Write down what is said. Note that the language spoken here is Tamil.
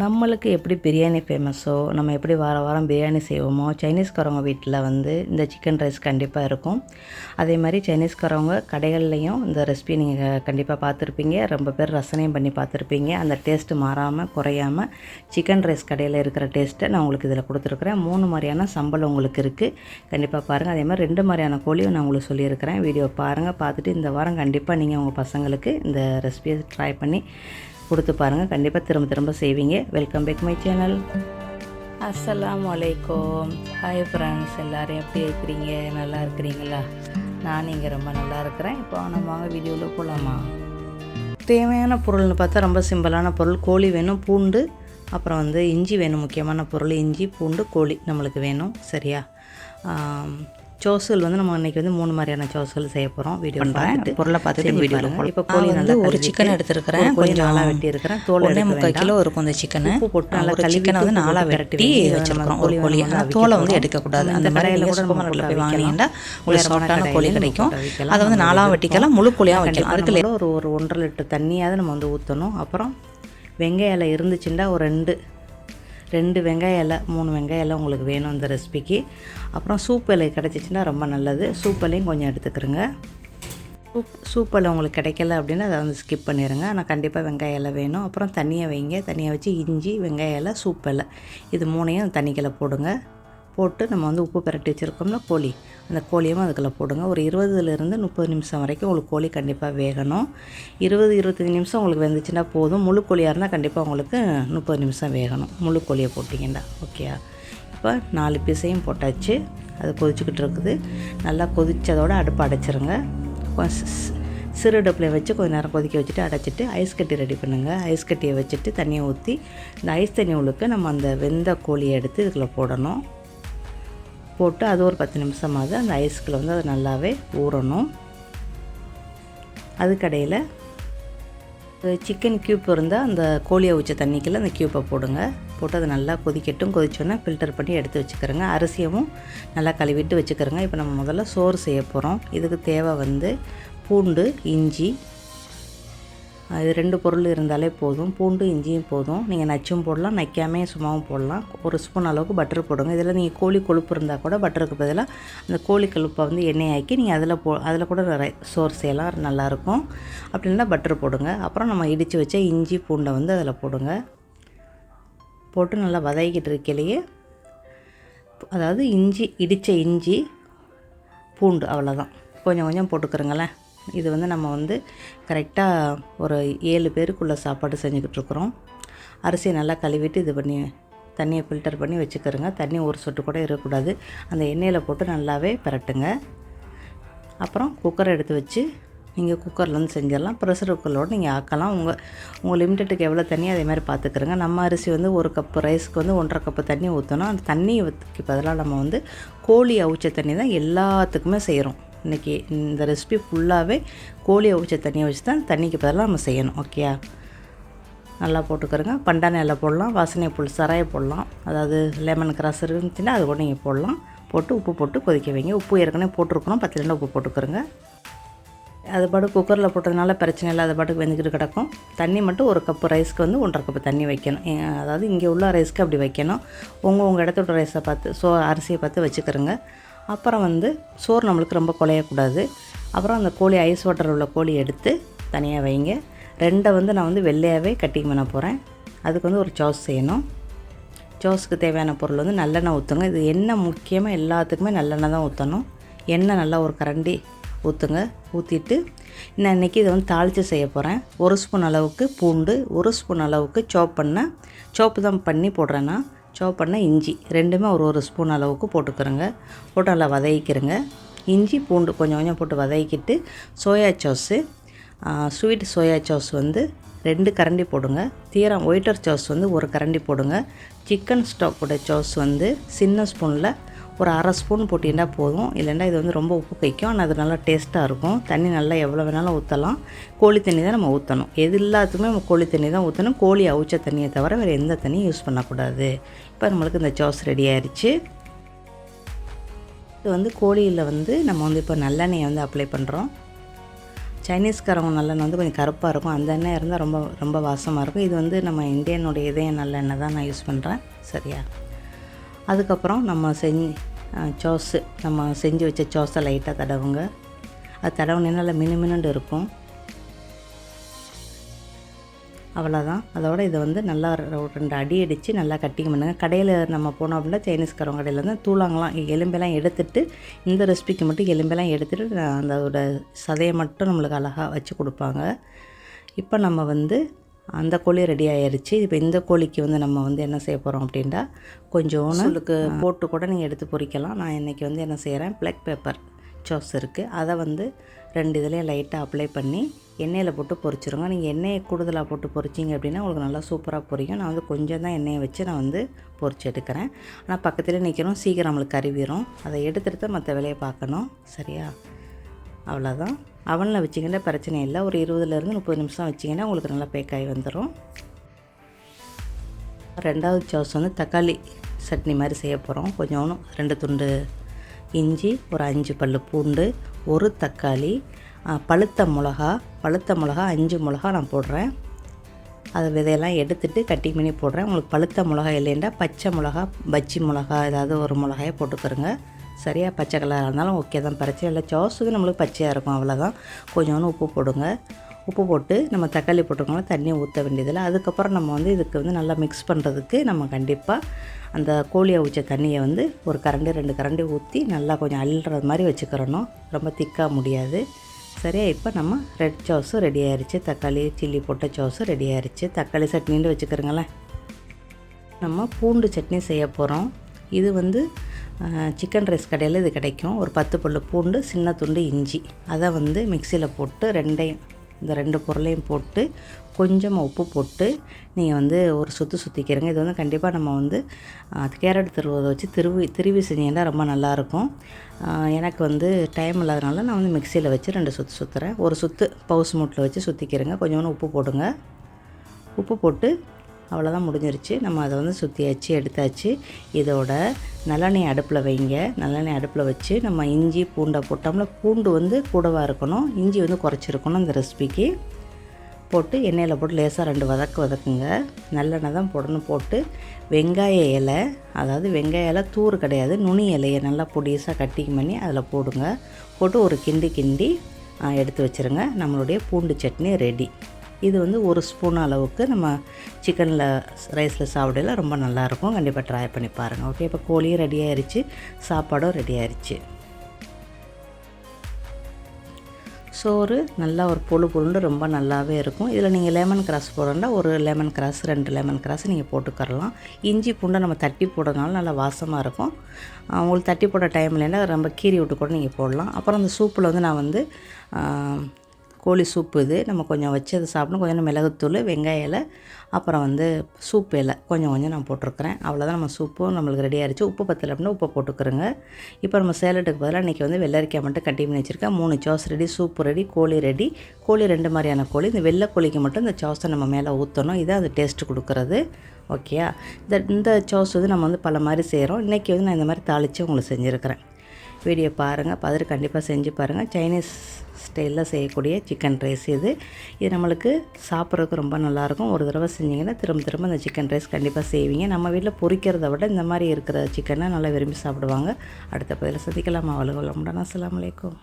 நம்மளுக்கு எப்படி பிரியாணி ஃபேமஸோ, நம்ம எப்படி வாரம் வாரம் பிரியாணி செய்வோமோ, சைனீஸ்காரவங்க வீட்டில் வந்து இந்த சிக்கன் ரைஸ் கண்டிப்பாக இருக்கும். அதே மாதிரி சைனீஸ்காரவங்க கடைகள்லையும் இந்த ரெசிபி நீங்கள் கண்டிப்பாக பார்த்துருப்பீங்க. ரொம்ப பேர் ரசனையும் பண்ணி பார்த்துருப்பீங்க. அந்த டேஸ்ட்டு மாறாமல் குறையாமல் சிக்கன் ரைஸ் கடையில் இருக்கிற டேஸ்ட்டை நான் உங்களுக்கு இதில் கொடுத்துருக்குறேன். 3 மாதிரியான சம்பளம் உங்களுக்கு இருக்குது. கண்டிப்பாக பாருங்கள். அதே மாதிரி 2 மாதிரியான கோழியும் நான் உங்களுக்கு சொல்லியிருக்கிறேன். வீடியோ பாருங்கள். பார்த்துட்டு இந்த வாரம் கண்டிப்பாக நீங்கள் உங்கள் பசங்களுக்கு இந்த ரெசிபியை ட்ரை பண்ணி கொடுத்து பாருங்கள். கண்டிப்பாக திரும்ப திரும்ப செய்வீங்க. Welcome back my channel. அஸ்ஸலாமு அலைக்கும். ஹாய் ஃப்ரெண்ட்ஸ், எல்லோரும் எப்படி இருக்கிறீங்க? நல்லா இருக்கிறீங்களா? நான் இங்கே ரொம்ப நல்லா இருக்கிறேன். இப்போ நம்ம வாங்க வீடியோவில் போகலாமா? தேவையான பொருள்னு பார்த்தா ரொம்ப சிம்பிளான பொருள். கோழி வேணும், பூண்டு, அப்புறம் வந்து இஞ்சி வேணும். முக்கியமான பொருள் இஞ்சி, பூண்டு, கோழி நம்மளுக்கு வேணும். சரியா? சோசுகள் வந்து நம்ம இன்றைக்கி வந்து 3 மாதிரியான சோசுகள் செய்ய போகிறோம். வீடியோ பார்த்துட்டு பொருளை பார்த்துட்டு வீடியோவில் இப்போ கோழி வந்து ஒரு சிக்கன் எடுத்துருக்கிறேன். கொஞ்சம் நாளாக வெட்டி இருக்கிறேன். தோல் 3/4 கிலோ இருக்கும் இந்த சிக்கன். உப்பு போட்டு நல்லா சிக்கனை வந்து 4 வெட்டி வச்சுருக்கிறோம். ஒரு கோழி ஆனால் தோலை வந்து எடுக்கக்கூடாது. அந்த கடையில் கூட சூப்பர் மார்க்கெட்டில் போய் வாங்கினீங்கன்னா ஒரு சாஃப்டான கோழி கிடைக்கும். அதை வந்து 4 வெட்டிக்கலாம், முழு கோழியாக வைக்கலாம். அதுக்கு ஒரு 1.5 லிட்டர் தண்ணியாவது நம்ம வந்து ஊற்றணும். அப்புறம் வெங்காய இலை இருந்துச்சுன்னா ஒரு 2 வெங்காய இலை, 3 வெங்காய இலை உங்களுக்கு வேணும் இந்த ரெசிபிக்கு. அப்புறம் சூப் இலை கிடச்சிச்சின்னா ரொம்ப நல்லது. சூப் இலையும் கொஞ்சம் எடுத்துக்கிறோங்க. சூப் இலை உங்களுக்கு கிடைக்கல அப்படின்னா அதை வந்து ஸ்கிப் பண்ணிடுங்க. ஆனால் கண்டிப்பாக வெங்காய இலை வேணும். அப்புறம் தண்ணியை வைங்க. தண்ணியை வச்சு இஞ்சி, வெங்காய இலை, சூப் இலை இது 3ஐயும் தண்ணிக்குள்ளே போடுங்க. போட்டு நம்ம வந்து உப்பு பிரட்டி வச்சுருக்கோம்ல கோழி, அந்த கோழியும் அதுக்குள்ளே போடுங்க. ஒரு 20லேருந்து 30 நிமிஷம் வரைக்கும் உங்களுக்கு கோழி கண்டிப்பாக வேகணும். 20-25 நிமிஷம் உங்களுக்கு வெந்துச்சுன்னா போதும். முழு கோழியாக இருந்தால் கண்டிப்பாக உங்களுக்கு 30 நிமிஷம் வேகணும். முழு கோழியை போட்டிங்கன்னா ஓகேயா? இப்போ 4 பீஸையும் போட்டாச்சு. அது கொதிச்சுக்கிட்டு இருக்குது. நல்லா கொதித்ததோடு அடுப்பு அடைச்சிருங்க. சிறு அடுப்பில் வச்சு கொஞ்சம் நேரம் கொதிக்க வச்சுட்டு அடைச்சிட்டு ஐஸ் கட்டி ரெடி பண்ணுங்கள். ஐஸ் கட்டியை வச்சுட்டு தண்ணியை ஊற்றி இந்த ஐஸ் தண்ணி உள்ளுக்கு நம்ம அந்த வெந்த கோழியை எடுத்து இதுக்குள்ளே போடணும். போட்டு அது ஒரு 10 நிமிஷமாவது அந்த ஐஸ்கில் வந்து அது நல்லாவே ஊறணும். அதுக்கடையில் சிக்கன் க்யூப் இருந்தால் அந்த கோழியை ஊற்ற தண்ணிக்குள்ள அந்த க்யூப்பை போடுங்க. போட்டு அதை நல்லா கொதிக்கட்டும். கொதிச்சோன்னா ஃபில்டர் பண்ணி எடுத்து வச்சுக்கிறோங்க. அரிசியவும் நல்லா கழுவிட்டு வச்சுக்கிறோங்க. இப்போ நம்ம முதல்ல சோறு செய்ய போகிறோம். இதுக்கு தேவை வந்து பூண்டு, இஞ்சி, இது 2 பொருள் இருந்தாலே போதும். பூண்டு இஞ்சியும் போதும். நீங்கள் நச்சும் போடலாம், நைக்காமே சும்மாவும் போடலாம். 1 ஸ்பூன் அளவுக்கு பட்டர் போடுங்க. இதில் நீங்கள் கோழி கொழுப்பு இருந்தால் கூட பட்டருக்கு பதிலாக அந்த கோழி கொழுப்பை வந்து எண்ணெய் ஆக்கி நீங்கள் அதில் கூட சோறு செய்யலாம், நல்லாயிருக்கும். அப்படி இல்லைன்னா பட்டர் போடுங்க. அப்புறம் நம்ம இடித்து வச்ச இஞ்சி பூண்டை வந்து அதில் போடுங்க. போட்டு நல்லா வதக்கிட்டு இருக்கையிலேயே, அதாவது இடித்த இஞ்சி பூண்டு அவ்வளோதான், கொஞ்சம் கொஞ்சம் போட்டுக்கிறோங்களேன். இது வந்து நம்ம வந்து கரெக்டாக ஒரு 7 பேருக்குள்ளே சாப்பாடு செஞ்சுக்கிட்டுருக்குறோம். அரிசியை நல்லா கழுவிட்டு இது பண்ணி தண்ணியை ஃபில்டர் பண்ணி வச்சுக்கிறோங்க. தண்ணி ஒரு சொட்டு கூட இருக்கக்கூடாது. அந்த எண்ணெயில் போட்டு நல்லாவே பரட்டுங்க. அப்புறம் குக்கரை எடுத்து வச்சு நீங்கள் குக்கர்லேருந்து செஞ்சிடலாம். ப்ரெஷர் குக்கரோடு நீங்கள் ஆக்கலாம். உங்கள் லிமிட்டெட்டுக்கு எவ்வளோ தண்ணி அதே மாதிரி பார்த்துக்கிறோங்க. நம்ம அரிசி வந்து 1 கப்பு ரைஸ்க்கு வந்து 1.5 கப்பு தண்ணி ஊற்றணும். அந்த தண்ணிக்கு பதிலாக நம்ம வந்து கோழி அவிச்ச தண்ணி தான் எல்லாத்துக்குமே செய்கிறோம். இன்றைக்கி இந்த ரெசிபி ஃபுல்லாகவே கோழி அவிச்ச தண்ணியை வச்சு தான் தண்ணிக்கு பதிலாக நம்ம செய்யணும். ஓகேயா? நல்லா போட்டுக்கிறோங்க. பண்டான இலை போடலாம், வாசனை புல் சராயை போடலாம், அதாவது லெமன் கிராஸ் இருந்துச்சுன்னா அது கூட நீங்கள் போடலாம். போட்டு உப்பு போட்டு கொதிக்க வைங்க. உப்பு ஏற்கனவே போட்டிருக்கணும், 10 உப்பு போட்டுக்கிறோங்க. அது பாட்டு குக்கரில் போட்டதுனால பிரச்சனை இல்லை, அது பாட்டுக்கு வெந்துக்கிட்டு கிடக்கும். தண்ணி மட்டும் 1 கப்பு ரைஸ்க்கு வந்து 1.5 கப்பு தண்ணி வைக்கணும். அதாவது இங்கே உள்ள ரைஸ்க்கு அப்படி வைக்கணும். உங்கள் இடத்தோட ரைஸை பார்த்து அரிசியை பார்த்து வச்சுக்கிறோங்க. அப்புறம் வந்து சோறு நம்மளுக்கு ரொம்ப குழையக்கூடாது. அப்புறம் அந்த கோழி ஐஸ் வாட்டர் உள்ள கோழி எடுத்து தனியாக வைங்க. 2 வந்து நான் வந்து வெள்ளையாகவே கட்டிங் பண்ண போகிறேன். அதுக்கு வந்து ஒரு சோஸ் செய்யணும். சோஸுக்கு தேவையான பொருள் வந்து நல்லெண்ணெய் ஊற்றுங்க. இது எண்ணெய் முக்கியமாக எல்லாத்துக்குமே நல்லெண்ணெய் தான் ஊற்றணும். எண்ணெய் நல்லா ஒரு கரண்டி ஊற்றுங்க. ஊற்றிட்டு நான் இன்றைக்கி இதை வந்து தாளித்து செய்ய போகிறேன். 1 ஸ்பூன் அளவுக்கு பூண்டு, 1 ஸ்பூன் அளவுக்கு சோப்பு தான் பண்ணி போடுறேன்னா, சாப் பண்ண இஞ்சி 2மே ஒரு ஸ்பூன் அளவுக்கு போட்டுக்கிறோங்க. போட்டு நல்லா வதக்கிக்கிறோங்க. இஞ்சி பூண்டு கொஞ்சம் கொஞ்சம் போட்டு வதக்கிட்டு soya sauce, sweet soya sauce வந்து 2 கரண்டி போடுங்க. தீரம் ஒயிட்டர் சாஸ் வந்து 1 கரண்டி போடுங்க. சிக்கன் ஸ்டாக்கோட சாஸ் வந்து சின்ன ஸ்பூனில் ஒரு 1/2 ஸ்பூன் போட்டிங்கன்னா போதும். இல்லைன்னா இது வந்து ரொம்ப உப்பு கைக்கும். ஆனால் அது நல்லா டேஸ்ட்டாக இருக்கும். தண்ணி நல்லா எவ்வளோ வேணாலும் ஊற்றலாம். கோழி தண்ணி தான் நம்ம ஊற்றணும். எது எல்லாத்துக்குமே நம்ம கோழி தண்ணி தான் ஊற்றணும். கோழி அவிச்ச தண்ணியை தவிர வேறு எந்த தண்ணியும் யூஸ் பண்ணக்கூடாது. இப்போ நம்மளுக்கு இந்த சாஸ் ரெடி ஆயிடுச்சு. இது வந்து கோழியில் வந்து நம்ம வந்து இப்போ நல்லெண்ணெயை வந்து அப்ளை பண்ணுறோம். சைனீஸ்காரவங்க நல்லெண்ணெய் வந்து கொஞ்சம் கருப்பாக இருக்கும். அந்த எண்ணெய் இருந்தால் ரொம்ப ரொம்ப வாசமாக இருக்கும். இது வந்து நம்ம இந்தியனுடைய இதயம் நல்லெண்ணெய் தான் நான் யூஸ் பண்ணுறேன். சரியா? அதுக்கப்புறம் நம்ம சோஸு நம்ம செஞ்சு வச்ச சோஸை லைட்டாக தடவுங்க. அது தடவுனீங்கன்னா நல்லா மினுமினுண்டு இருக்கும். அவ்வளோதான். அதோட இதை வந்து நல்லா 2 அடி அடித்து நல்லா கட்டிங் பண்ணுங்கள். கடையில் நம்ம போனோம் அப்படின்னா சைனீஸ்காரவங்க கடையில் வந்து தூளாங்கலாம் எலும்பெல்லாம் எடுத்துகிட்டு, இந்த ரெசிபிக்கு மட்டும் எலும்பெல்லாம் எடுத்துகிட்டு அதோட சதையை மட்டும் நம்மளுக்கு அழகாக வச்சு கொடுப்பாங்க. இப்போ நம்ம வந்து அந்த கோழி ரெடி ஆகிடுச்சு. இப்போ இந்த கோழிக்கு வந்து நம்ம வந்து என்ன செய்ய போகிறோம் அப்படின்ட்டா, கொஞ்சோன்னு உங்களுக்கு போட்டு கூட நீங்கள் எடுத்து பொரிக்கலாம். நான் இன்றைக்கி வந்து என்ன செய்கிறேன், பிளாக் பெப்பர் சோஸ் இருக்குது, அதை வந்து 2 இதுலேயும் லைட்டாக அப்ளை பண்ணி எண்ணெயில் போட்டு பொரிச்சிருங்க. நீங்கள் எண்ணெயை கூடுதலாக போட்டு பொரிச்சிங்க அப்படின்னா உங்களுக்கு நல்லா சூப்பராக பொரியும். நான் வந்து கொஞ்சம் தான் எண்ணெயை வச்சு நான் வந்து பொரிச்சு எடுக்கிறேன். ஆனால் பக்கத்துலேயே நிற்கிறோம், சீக்கிரம் நம்மளுக்கு கருவிடும். அதை எடுத்துகிட்டு மற்ற வேலையை பார்க்கணும். சரியா? அவ்வளோதான். அவனில் வச்சிங்கன்னா பிரச்சனை இல்லை. ஒரு 20லேருந்து 30 நிமிஷம் வச்சிங்கன்னா உங்களுக்கு நல்லா பேக்காகி வந்துடும். 2வது சோஸ் வந்து தக்காளி சட்னி மாதிரி செய்ய போகிறோம். கொஞ்சோன்னு 2 துண்டு இஞ்சி, ஒரு 5 பல்லு பூண்டு, 1 தக்காளி, பழுத்த மிளகா 5 மிளகா நான் போடுறேன். அதை விதையெல்லாம் எடுத்துகிட்டு கட்டிங் பண்ணி போடுறேன். உங்களுக்கு பழுத்த மிளகா இல்லைன்னா பச்சை மிளகா, பஜ்ஜி மிளகா ஏதாவது ஒரு மிளகாயை போட்டுக்கிறங்க. சரியா? பச்சை கலராக இருந்தாலும் ஓகே தான், பிரச்சனை இல்லை. சோஸுக்கு நம்மளுக்கு பச்சையாக இருக்கும், அவ்வளோதான். கொஞ்சோன்னு உப்பு போடுங்க. உப்பு போட்டு நம்ம தக்காளி போட்டுருக்கோம்னா தண்ணியை ஊற்ற வேண்டியதில்லை. அதுக்கப்புறம் நம்ம வந்து இதுக்கு வந்து நல்லா மிக்ஸ் பண்ணுறதுக்கு நம்ம கண்டிப்பாக அந்த கோழியை ஊற்ற தண்ணியை வந்து ஒரு கரண்டி 2 கரண்டி ஊற்றி நல்லா கொஞ்சம் அள்ளுறது மாதிரி வச்சுக்கிறணும். ரொம்ப திக்காக முடியாது. சரியா? இப்போ நம்ம ரெட் சோஸு ரெடி ஆயிடுச்சு. தக்காளி சில்லி போட்ட சோஸு ரெடி ஆயிடுச்சு. தக்காளி சட்னின்னு வச்சுக்கிறோங்களேன். நம்ம பூண்டு சட்னி செய்ய போகிறோம். இது வந்து சிக்கன் ரைஸ் கடையில் இது கிடைக்கும். ஒரு 10 பல்லு பூண்டு, சின்ன துண்டு இஞ்சி, அதை வந்து மிக்சியில் போட்டு இந்த 2 பொருளையும் போட்டு கொஞ்சமாக உப்பு போட்டு நீங்கள் வந்து ஒரு சுற்றிக்கிறங்க. இது வந்து கண்டிப்பாக நம்ம வந்து கேரட் துருவதை வச்சு திருவி செஞ்சீங்கன்னா ரொம்ப நல்லாயிருக்கும். எனக்கு வந்து டைம் இல்லாதனால நான் வந்து மிக்சியில் வச்சு 2 சுற்றுறேன். ஒரு சுற்று பவுஸ் மூட்டில் வச்சு சுற்றிக்கிறேங்க. கொஞ்சோன்னு உப்பு போடுங்க. உப்பு போட்டு அவ்வளோதான், முடிஞ்சிருச்சு. நம்ம அதை வந்து சுற்றியாச்சு, எடுத்தாச்சு. இதோட நல்லெண்ணெய் அடுப்பில் வைங்க. நல்லெண்ணெய் அடுப்பில் வச்சு நம்ம இஞ்சி பூண்டை போட்டோம்னா, பூண்டு வந்து கூடவாக இருக்கணும், இஞ்சி வந்து குறைச்சிருக்கணும். இந்த ரெசிபிக்கு போட்டு எண்ணெயில் போட்டு லேசாக 2 வதக்குங்க. நல்லெண்ணெய் தான் போடணும். போட்டு வெங்காய இலை, அதாவது வெங்காய இலை தூறு கிடையாது, நுனி இலையை நல்லா பொடிசாக கட்டிங் பண்ணி அதில் போடுங்க. போட்டு ஒரு கிண்டி எடுத்து வச்சுருங்க. நம்மளுடைய பூண்டு சட்னி ரெடி. இது வந்து 1 ஸ்பூன் அளவுக்கு நம்ம சிக்கனில் ரைஸில் சாப்பிடல ரொம்ப நல்லாயிருக்கும். கண்டிப்பாக ட்ரை பண்ணி பாருங்கள். ஓகே, இப்போ கோழியும் ரெடி ஆயிடுச்சு, சாப்பாடும் ரெடி ஆயிடுச்சு. சோறு நல்லா ஒரு பொழுண்டு ரொம்ப நல்லாவே இருக்கும். இதில் நீங்கள் லெமன் கிராஸ் போடணுன்னா ஒரு லெமன் கிராஸ் 2 லெமன் கிராஸ் நீங்கள் போட்டுக்கரலாம். இஞ்சி பூண்டை நம்ம தட்டி போடுறதுனால நல்லா வாசமாக இருக்கும். உங்களுக்கு தட்டி போட டைம் இல்லைன்னா ரொம்ப கீறி விட்டு கூட நீங்கள் போடலாம். அப்புறம் அந்த சூப்பில் வந்து நான் வந்து கோழி சூப்பு இது நம்ம கொஞ்சம் வச்சு அதை சாப்பிடணும். கொஞ்சம் மிளகுத்தூள், வெங்காய இலை, அப்புறம் வந்து சூப்பு இலை கொஞ்சம் நான் போட்டிருக்கிறேன். அவ்வளோதான், நம்ம சூப்பும் நம்மளுக்கு ரெடி ஆகிடுச்சு. உப்பு பத்தலை அப்படின்னா உப்பை போட்டுக்கிறோங்க. இப்போ நம்ம சேலட்டுக்கு பதிலாக இன்றைக்கி வந்து வெள்ளரிக்காய் மட்டும் கட்டி பண்ணி வச்சுருக்கேன். 3 சோஸ் ரெடி, சூப்பு ரெடி, கோழி ரெடி. கோழி 2 மாதிரியான கோழி. இந்த வெள்ளை கோழிக்கு மட்டும் இந்த சோஸை நம்ம மேலே ஊற்றணும். இதான் அது டேஸ்ட்டு கொடுக்குறது. ஓகேயா? இந்த சோஸ் வந்து நம்ம வந்து பல மாதிரி செய்கிறோம். இன்றைக்கி வந்து நான் இந்த மாதிரி தாளித்து உங்களுக்கு செஞ்சுருக்கிறேன். வீடியோ பாருங்கள், பார்த்துட்டு கண்டிப்பாக செஞ்சு பாருங்கள். சைனீஸ் ஸ்டைலில் செய்யக்கூடிய சிக்கன் ரைஸ் இது நம்மளுக்கு சாப்பிட்றதுக்கு ரொம்ப நல்லாயிருக்கும். ஒரு தடவை செஞ்சிங்கன்னா திரும்ப அந்த சிக்கன் ரைஸ் கண்டிப்பாக செய்வீங்க. நம்ம வீட்டில் பொரிக்கிறத விட இந்த மாதிரி இருக்கிற சிக்கனை நல்லா விரும்பி சாப்பிடுவாங்க. அடுத்த பதில் சந்திக்கலாம். அவ்வளோ. அஸ்ஸலாமு அலைக்கும்.